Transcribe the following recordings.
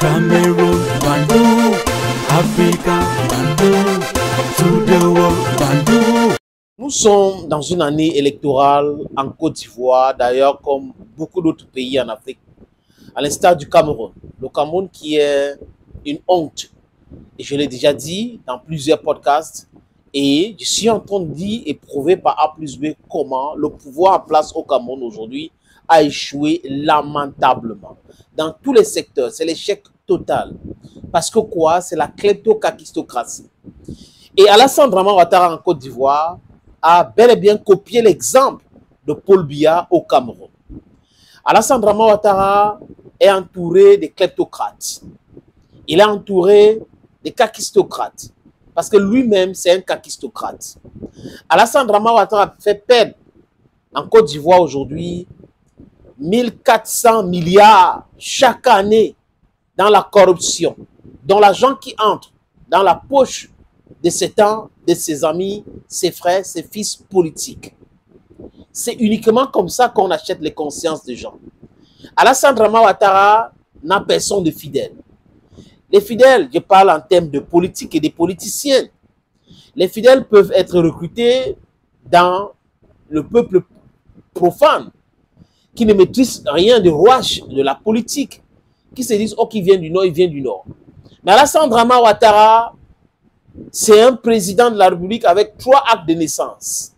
Cameroon, Bandung, Africa, Bandung, to the world, Bandung. Nous sommes dans une année électorale en Côte d'Ivoire, d'ailleurs comme beaucoup d'autres pays en Afrique, à l'instar du Cameroun. Le Cameroun qui est une honte, et je l'ai déjà dit dans plusieurs podcasts, et je suis en train de dire et prouver par A plus B comment le pouvoir en place au Cameroun aujourd'hui a échoué lamentablement. Dans tous les secteurs, c'est l'échec total. Parce que quoi? C'est la kleptocratie. Et Alassane Draman Ouattara en Côte d'Ivoire a bel et bien copié l'exemple de Paul Biya au Cameroun. Alassane Draman Ouattara est entouré des kleptocrates. Il est entouré des kakistocrates. Parce que lui-même, c'est un kakistocrate. Alassane Draman Ouattara fait perdre en Côte d'Ivoire aujourd'hui 1400 milliards chaque année dans la corruption, dont l'argent qui entre dans la poche de ses amis, ses frères, ses fils politiques. C'est uniquement comme ça qu'on achète les consciences des gens. Alassane Draman Ouattara n'a personne de fidèle. Les fidèles, je parle en termes de politique et des politiciens. Les fidèles peuvent être recrutés dans le peuple profane, qui ne maîtrisent rien de rouage de la politique, qui se disent « Oh, qui vient du Nord, il vient du Nord ». Mais Alassane Draman Ouattara, c'est un président de la République avec 3 actes de naissance.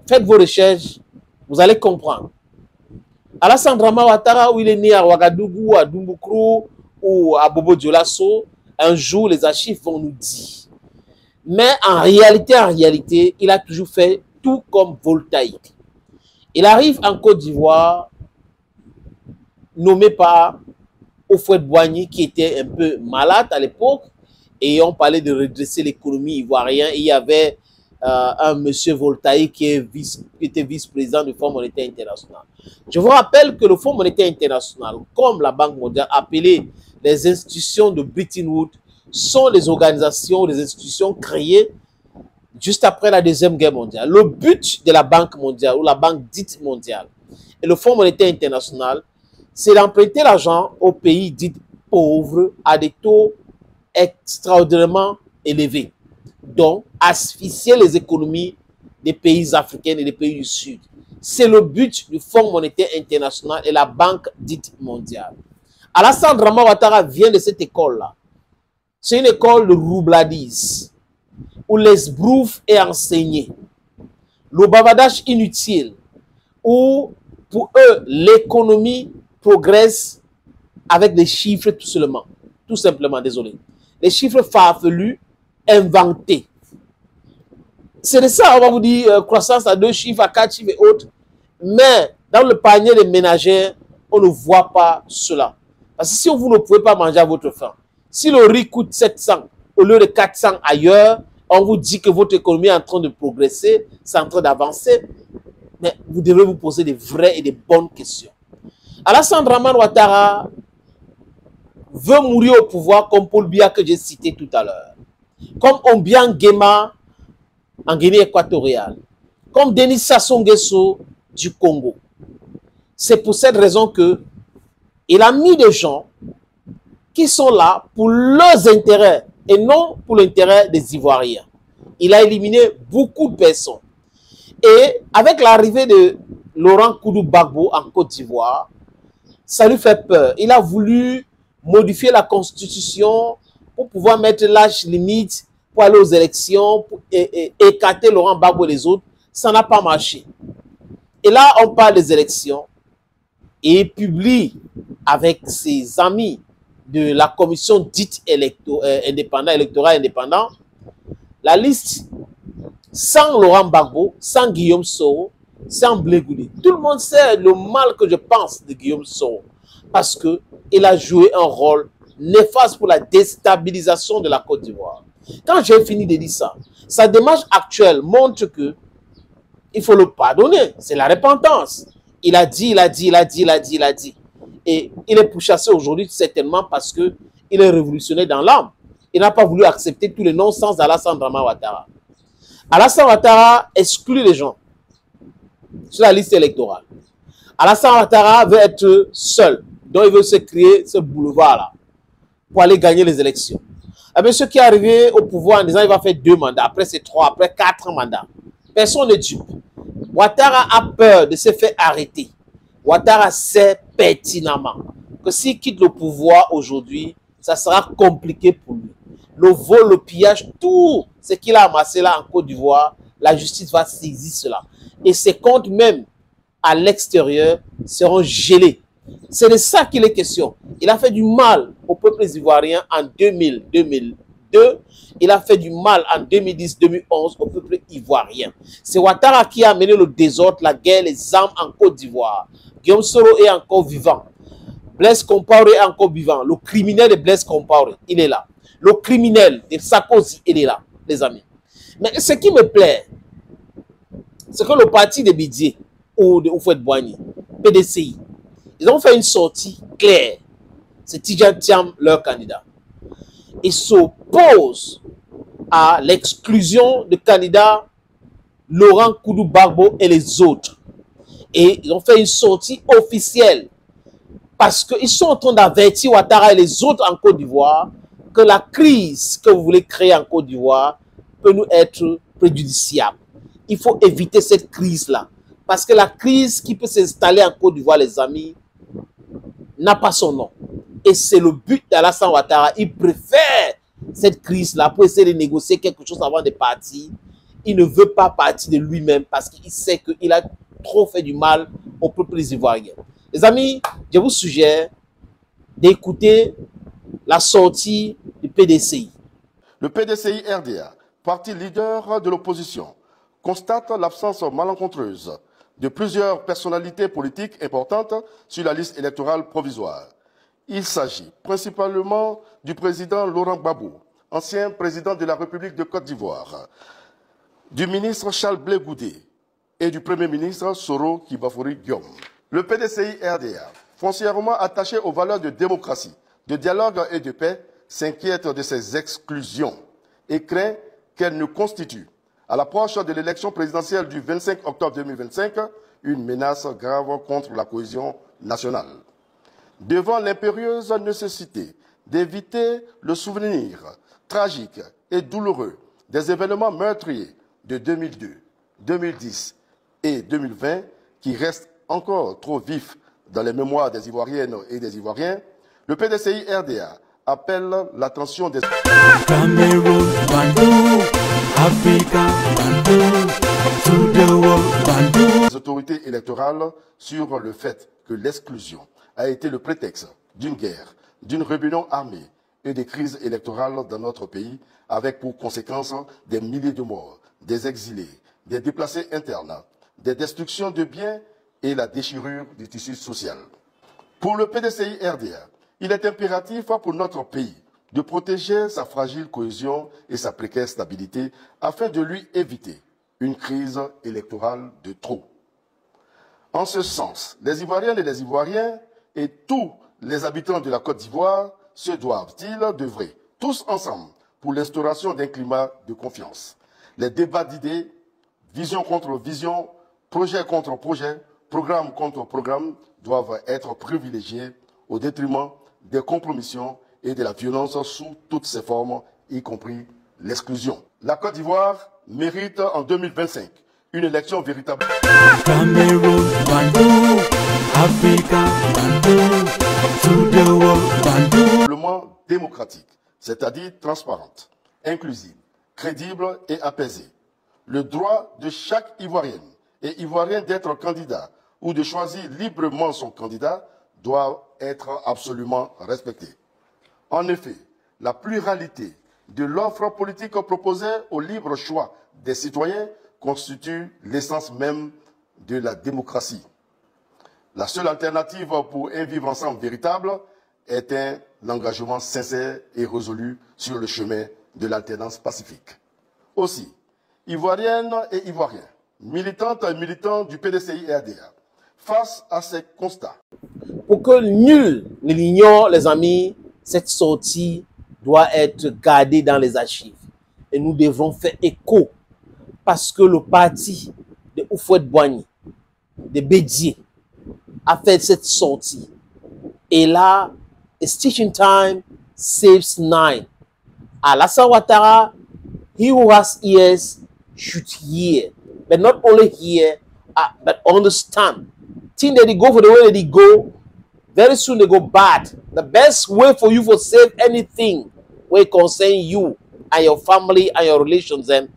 Faites vos recherches, vous allez comprendre. Alassane Draman Ouattara, où il est né à Ouagadougou, à Doumboukrou ou à Bobo Dioulasso, un jour les archives vont nous dire. Mais en réalité, il a toujours fait tout comme voltaïque. Il arrive en Côte d'Ivoire, nommé par Houphouët-Boigny, qui était un peu malade à l'époque, et on parlait de redresser l'économie ivoirienne. Il y avait un monsieur voltaïque qui était vice-président du Fonds monétaire international. Je vous rappelle que le Fonds monétaire international, comme la Banque mondiale, appelée les institutions de Bretton Woods, sont les organisations, les institutions créées juste après la Deuxième Guerre mondiale. Le but de la Banque mondiale ou la Banque dite mondiale et le Fonds monétaire international, c'est d'emprunter l'argent aux pays dits pauvres à des taux extraordinairement élevés. Donc, asphyxier les économies des pays africains et des pays du Sud. C'est le but du Fonds monétaire international et la Banque dite mondiale. Alassane Draman Ouattara vient de cette école-là. C'est une école de roubladise, où l'esbrouf est enseigné, le bavardage inutile, où pour eux, l'économie progresse avec des chiffres tout simplement, désolé. Les chiffres farfelus inventés. C'est de ça, on va vous dire, croissance à 2 chiffres, à 4 chiffres et autres. Mais dans le panier des ménagères, on ne voit pas cela. Parce que si vous ne pouvez pas manger à votre faim, si le riz coûte 700 au lieu de 400 ailleurs, on vous dit que votre économie est en train de progresser, c'est en train d'avancer. Mais vous devez vous poser des vraies et des bonnes questions. Alassane Draman Ouattara veut mourir au pouvoir comme Paul Biya que j'ai cité tout à l'heure. Comme Obiang Nguema en Guinée équatoriale. Comme Denis Sassou Nguesso du Congo. C'est pour cette raison que il a mis des gens qui sont là pour leurs intérêts et non pour l'intérêt des Ivoiriens. Il a éliminé beaucoup de personnes. Et avec l'arrivée de Laurent Koudou-Gbagbo en Côte d'Ivoire, ça lui fait peur. Il a voulu modifier la constitution pour pouvoir mettre l'âge limite pour aller aux élections, pour écarter Laurent Gbagbo et les autres. Ça n'a pas marché. Et là, on parle des élections et il publie avec ses amis de la commission dite électorale indépendante la liste sans Laurent Gbagbo, sans Guillaume Soro, sans Blé Goudé. Tout le monde sait le mal que je pense de Guillaume Soro parce qu'il a joué un rôle néfaste pour la déstabilisation de la Côte d'Ivoire. Quand j'ai fini de dire ça, sa démarche actuelle montre que il faut le pardonner. C'est la repentance. Il a dit. Et il est pourchassé aujourd'hui certainement parce qu'il est révolutionnaire dans l'âme. Il n'a pas voulu accepter tous les non-sens d'Alassane Draman Ouattara. Alassane Ouattara exclut les gens sur la liste électorale. Alassane Ouattara veut être seul. Donc il veut se créer ce boulevard-là. pour aller gagner les élections. Eh bien, ce qui est arrivé au pouvoir en disant qu'il va faire 2 mandats, après c'est 3, après 4 mandats. Personne ne dupe. Ouattara a peur de se faire arrêter. Ouattara sait pertinemment que s'il quitte le pouvoir aujourd'hui, ça sera compliqué pour lui. Le vol, le pillage, tout ce qu'il a amassé là en Côte d'Ivoire, la justice va saisir cela. Et ses comptes même à l'extérieur seront gelés. C'est de ça qu'il est question. Il a fait du mal au peuple ivoirien en 2000-2002. Il a fait du mal en 2010-2011 au peuple ivoirien. C'est Ouattara qui a amené le désordre, la guerre, les armes en Côte d'Ivoire. Guillaume Soro est encore vivant. Blaise Compaoré est encore vivant. Le criminel de Blaise Compaoré, il est là. Le criminel de Sarkozy, il est là, les amis. Mais ce qui me plaît, c'est que le parti de Bidier ou de Houphouët-Boigny, PDCI, ils ont fait une sortie claire. C'est Tidjane Thiam, leur candidat. Ils s'opposent à l'exclusion de candidats Laurent Koudou-Barbeau et les autres. Et ils ont fait une sortie officielle parce qu'ils sont en train d'avertir Ouattara et les autres en Côte d'Ivoire que la crise que vous voulez créer en Côte d'Ivoire peut nous être préjudiciable. Il faut éviter cette crise-là. Parce que la crise qui peut s'installer en Côte d'Ivoire, les amis, n'a pas son nom. Et c'est le but d'Alassane Ouattara. Il préfère cette crise-là pour essayer de négocier quelque chose avant de partir. Il ne veut pas partir de lui-même parce qu'il sait qu'il a trop fait du mal au peuple ivoirien. Les amis, je vous suggère d'écouter la sortie du PDCI. Le PDCI RDA, parti leader de l'opposition, constate l'absence malencontreuse de plusieurs personnalités politiques importantes sur la liste électorale provisoire. Il s'agit principalement du président Laurent Gbagbo, ancien président de la République de Côte d'Ivoire, du ministre Charles Blé Goudé et du Premier ministre Soro Kibafori Guillaume. Le PDCI RDA, foncièrement attaché aux valeurs de démocratie, de dialogue et de paix, s'inquiète de ces exclusions et craint qu'elles ne constituent, à l'approche de l'élection présidentielle du 25 octobre 2025, une menace grave contre la cohésion nationale. Devant l'impérieuse nécessité d'éviter le souvenir tragique et douloureux des événements meurtriers de 2002, 2010 et 2020 qui restent encore trop vifs dans les mémoires des Ivoiriennes et des Ivoiriens, le PDCI RDA appelle l'attention des Cameroon, Bandung, Africa, Bandung, to the world, Bandung. autorités électorales sur le fait que l'exclusion a été le prétexte d'une guerre, d'une rébellion armée et des crises électorales dans notre pays, avec pour conséquence des milliers de morts, des exilés, des déplacés internes, des destructions de biens et la déchirure du tissu social. Pour le PDCI RDA, il est impératif pour notre pays de protéger sa fragile cohésion et sa précaire stabilité afin de lui éviter une crise électorale de trop. En ce sens, les Ivoiriennes et les Ivoiriens et tous les habitants de la Côte d'Ivoire se doivent-ils d'œuvrer tous ensemble pour l'instauration d'un climat de confiance. Les débats d'idées, vision contre vision, projet contre projet, programme contre programme doivent être privilégiés au détriment des compromissions et de la violence sous toutes ses formes, y compris l'exclusion. La Côte d'Ivoire mérite en 2025 une élection véritable. Cameroon, Bandung, Africa, Bandung, to the world, Bandung. Démocratique, c'est-à-dire transparente, inclusive, crédible et apaisée. Le droit de chaque Ivoirienne et Ivoirien d'être candidat ou de choisir librement son candidat doit être absolument respecté. En effet, la pluralité de l'offre politique proposée au libre choix des citoyens constitue l'essence même de la démocratie. La seule alternative pour un vivre ensemble véritable est un engagement sincère et résolu sur le chemin de l'alternance pacifique. Aussi, Ivoiriennes et Ivoiriens, militantes et militants du PDCI RDA, face à ces constats. Pour que nul ne l'ignore, les amis, cette sortie doit être gardée dans les archives. Et nous devons faire écho parce que le parti de Houphouët-Boigny, de Bédier, a fait cette sortie. Et là, it's teaching time saves 9. Alassane Ouattara, he who has ears should hear, but not only hear, but understand. Think that they go for the way that they go, very soon they go bad. The best way for you to save anything where concern you and your family and your relations, then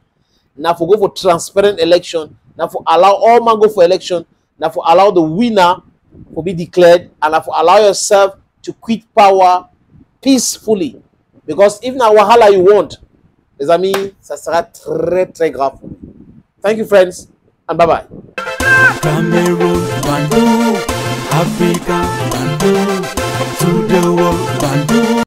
now for go for transparent election, now for allow all man go for election, now for allow the winner to be declared, and now for allow yourself to quit power peacefully. Because if now wahala you want, les amis, ça sera très très grave. Thank you friends, and bye bye. Cameroon, Bandung, Africa, Bandung, to the world, Bandung.